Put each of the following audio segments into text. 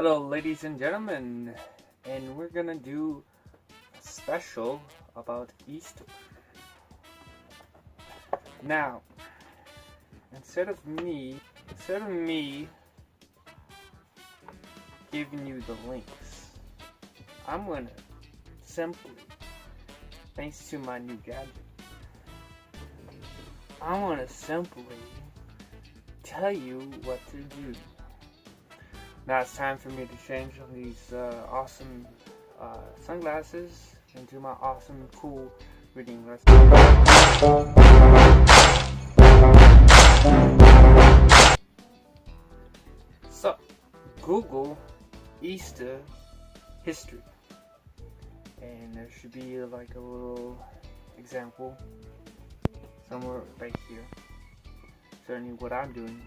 Hello ladies and gentlemen, and we're gonna do a special about Easter. Now, instead of me giving you the links, I'm gonna simply, thanks to my new gadget, I wanna simply tell you what to do. Now it's time for me to change these awesome sunglasses into my awesome, cool reading glasses. So, Google Easter history, and there should be like a little example somewhere right here, showing you what I'm doing,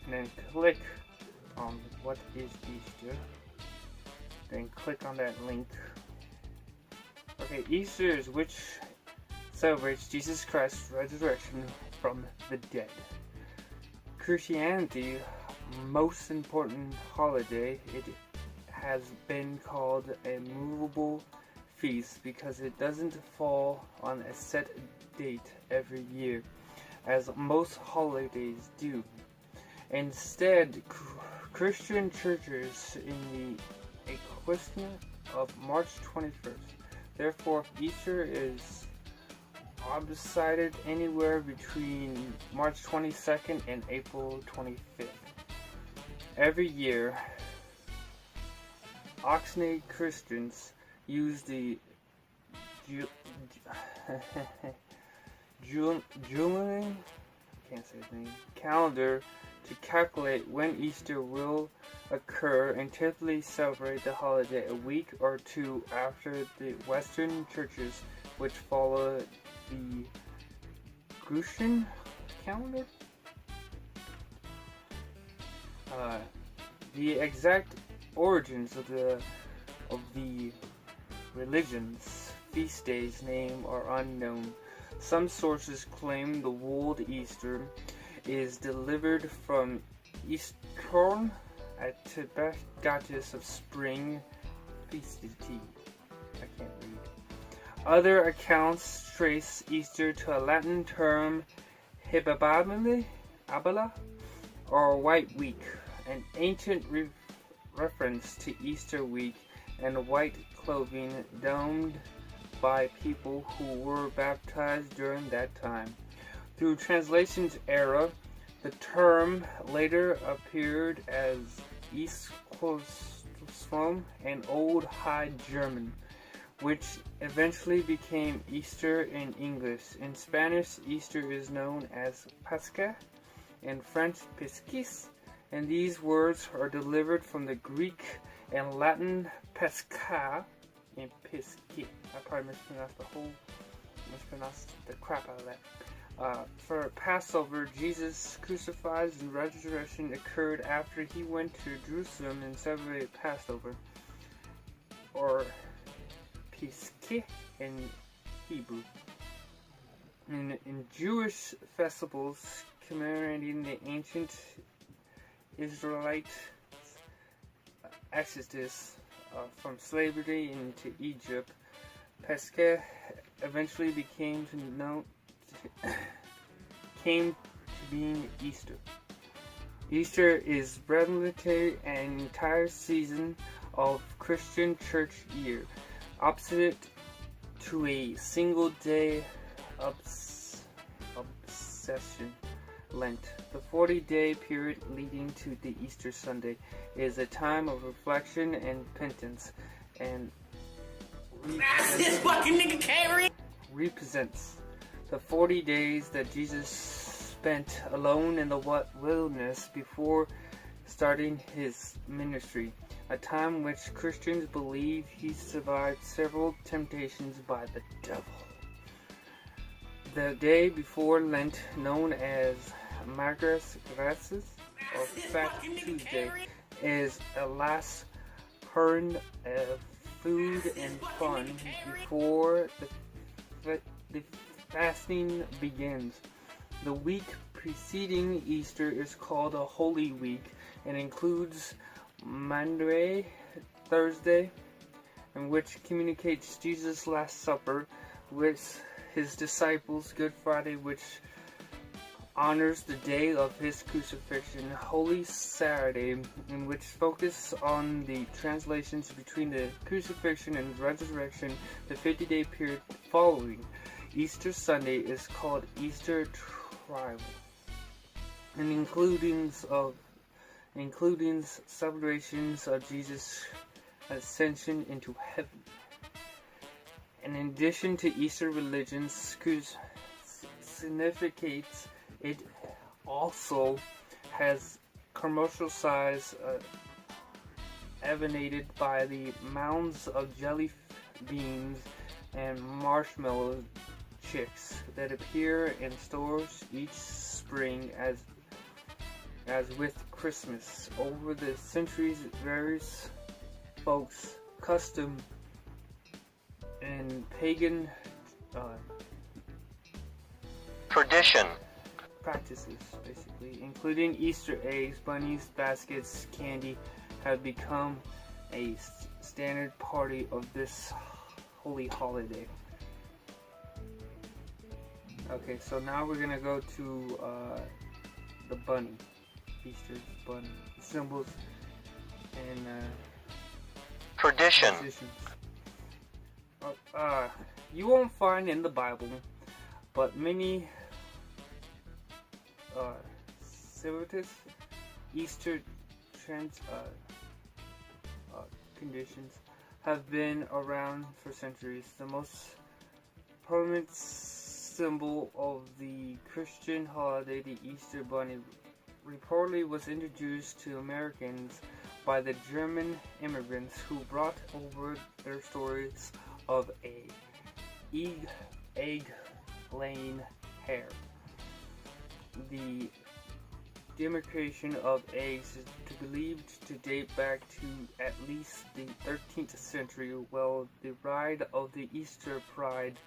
and then click on what is Easter, then click on that link. Okay, Easter is which celebrates Jesus Christ's resurrection from the dead. Christianity's most important holiday, it has been called a movable feast because it doesn't fall on a set date every year, as most holidays do. Instead, Christian churches in the equation of March 21st. Therefore, Easter is obsided anywhere between March 22nd and April 25th. Every year, Oxney Christians use the Julian calendar to calculate when Easter will occur and typically celebrate the holiday a week or two after the Western churches, which follow the Grecian calendar. The exact origins of the religion's feast days name are unknown. Some sources claim the word Easter is delivered from Eastcorn, a Tibet goddess of spring festivity. I can't read. Other accounts trace Easter to a Latin term, Hibabala, or White Week, an ancient reference to Easter week and white clothing donned by people who were baptized during that time. Through translation's era, the term later appeared as Eastklosstrom, an Old High German, which eventually became Easter in English. In Spanish, Easter is known as Pascha, in French, Piscis, and these words are delivered from the Greek and Latin Pascha and Pisci. I probably mispronounced the crap out of that. For Passover, Jesus' crucifixion and resurrection occurred after he went to Jerusalem and celebrated Passover, or Pesach in Hebrew. In Jewish festivals commemorating the ancient Israelite exodus from slavery into Egypt, Pesach eventually came to being Easter. Easter is representative an entire season of Christian church year, opposite to a single day obsession. Lent, the 40-day period leading to the Easter Sunday, is a time of reflection and penance, and represents the 40 days that Jesus spent alone in the wilderness before starting his ministry, a time which Christians believe he survived several temptations by the devil. The day before Lent, known as Magras Graces, or Fat Tuesday, is a last hurrah of food and fun before the fasting begins. The week preceding Easter is called a Holy Week and includes Maundy Thursday, in which communicates Jesus' Last Supper with his disciples. Good Friday, which honors the day of his crucifixion. Holy Saturday, in which focus on the translations between the crucifixion and resurrection, the 50-day period following. Easter Sunday is called Easter Trial, and including celebrations of Jesus' ascension into heaven. And in addition to Easter religion's significates, it also has commercial size, evidenced by the mounds of jelly beans and marshmallow chicks that appear in stores each spring as with Christmas. Over the centuries, various folks' custom and pagan tradition practices, basically, including Easter eggs, bunnies, baskets, candy, have become a standard party of this holy holiday. Okay, so now we're gonna go to the bunny, Easter bunny, symbols and tradition. You won't find in the Bible, but many Semitic Easter conditions have been around for centuries. The most prominent symbol of the Christian holiday, the Easter bunny, reportedly was introduced to Americans by the German immigrants who brought over their stories of a egg-laying hare. The demarcation of eggs is believed to date back to at least the 13th century, while the ride of the Easter Pride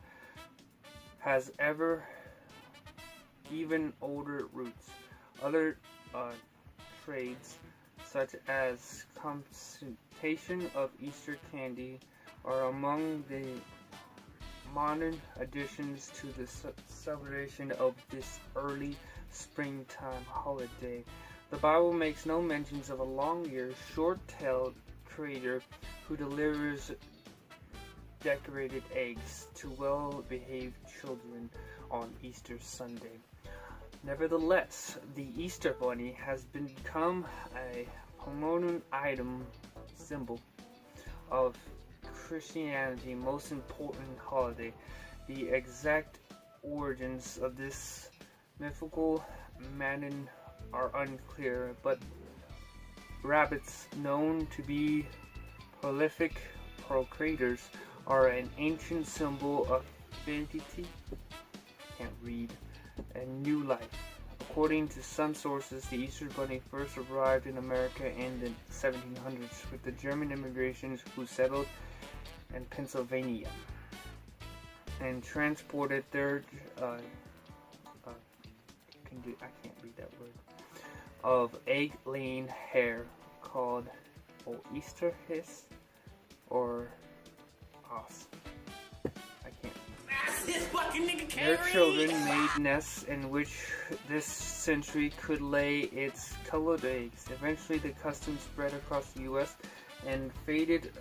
has even older roots. Other trades, such as consumption of Easter candy, are among the modern additions to the celebration of this early springtime holiday. The Bible makes no mentions of a long-eared, short-tailed trader who delivers decorated eggs to well-behaved children on Easter Sunday. Nevertheless, the Easter bunny has become a prominent item symbol of Christianity's most important holiday. The exact origins of this mythical madden are unclear, but rabbits, known to be prolific procreators, are an ancient symbol of fertility, and new life. According to some sources, the Easter bunny first arrived in America in the 1700s with the German immigrants who settled in Pennsylvania and transported their I can't read that word, of egg-laying hare called Easter hiss or os. I can't. Their children made nests in which this century could lay its colored eggs. Eventually, the custom spread across the U.S. and faded.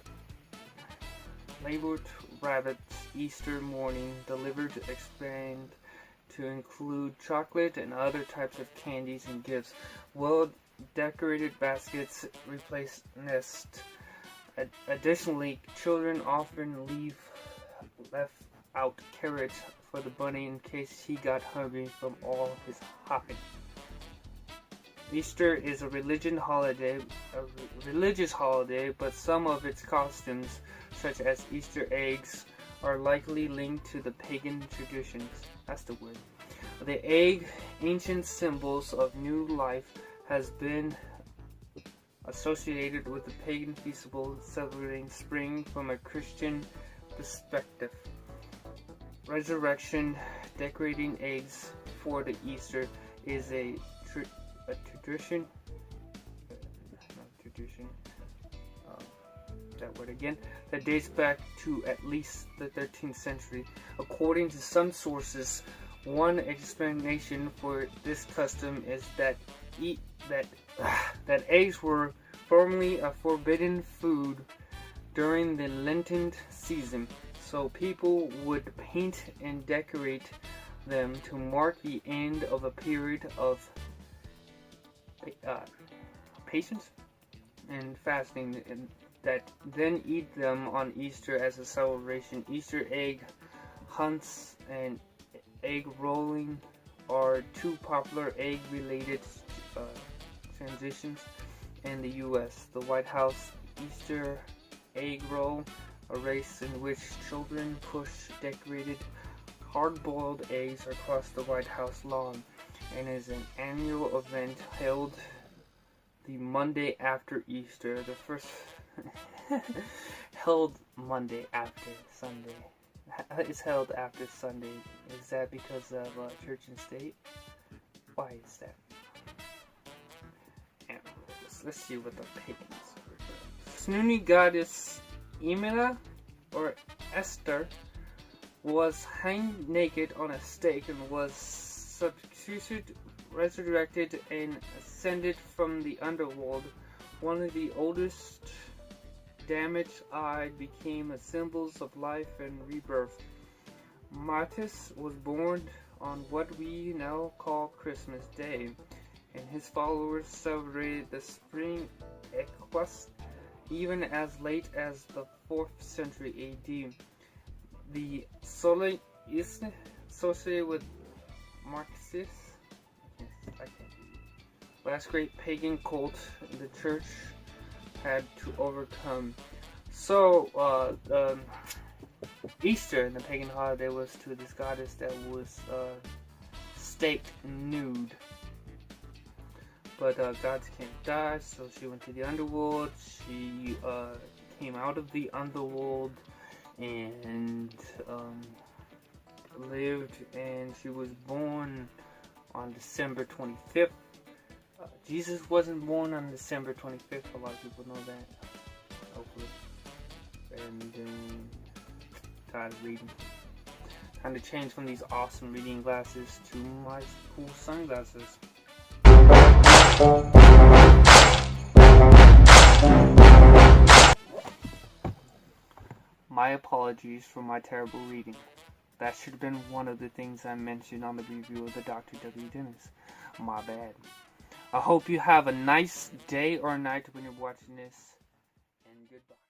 Labeled rabbits Easter morning delivered expand to include chocolate and other types of candies and gifts. Well-decorated baskets replace nests. Additionally, children often left out carrots for the bunny in case he got hungry from all his hopping. Easter is a religious holiday, but some of its customs, such as Easter eggs, are likely linked to the pagan traditions. That's the word. The egg, ancient symbols of new life, has been associated with the pagan festival celebrating spring from a Christian perspective. Resurrection, decorating eggs for the Easter, is a tradition that word again, that dates back to at least the 13th century. According to some sources, one explanation for this custom is that eggs were formerly a forbidden food during the Lenten season, so people would paint and decorate them to mark the end of a period of patience and fasting, and that then eat them on Easter as a celebration. Easter egg hunts and egg rolling are two popular egg-related transitions in the U.S. The White House Easter egg roll, a race in which children push decorated hard-boiled eggs across the White House lawn, and is an annual event held the Monday after Easter. The first held Monday after Sunday. It's held after Sunday. Is that because of church and state? Why is that? And let's see what the pagans were. Snooty goddess Emila, or Esther, was hanged naked on a stake and was substituted, resurrected, and ascended from the underworld. One of the oldest damaged eye became a symbol of life and rebirth. Martis was born on what we now call Christmas Day, and his followers celebrated the spring equinox even as late as the 4th century AD. The Soleil is associated with Marxist. Last great pagan cult the church had to overcome. So, Easter, the pagan holiday, was to this goddess that was staked nude. But gods can't die, so she went to the underworld. She came out of the underworld and lived, and she was born on December 25th. Jesus wasn't born on December 25th. A lot of people know that, hopefully. And tired of reading. Time to change from these awesome reading glasses to my cool sunglasses. My apologies for my terrible reading. That should have been one of the things I mentioned on the review of the Dr. W. Dennis. My bad. I hope you have a nice day or night when you're watching this, and goodbye.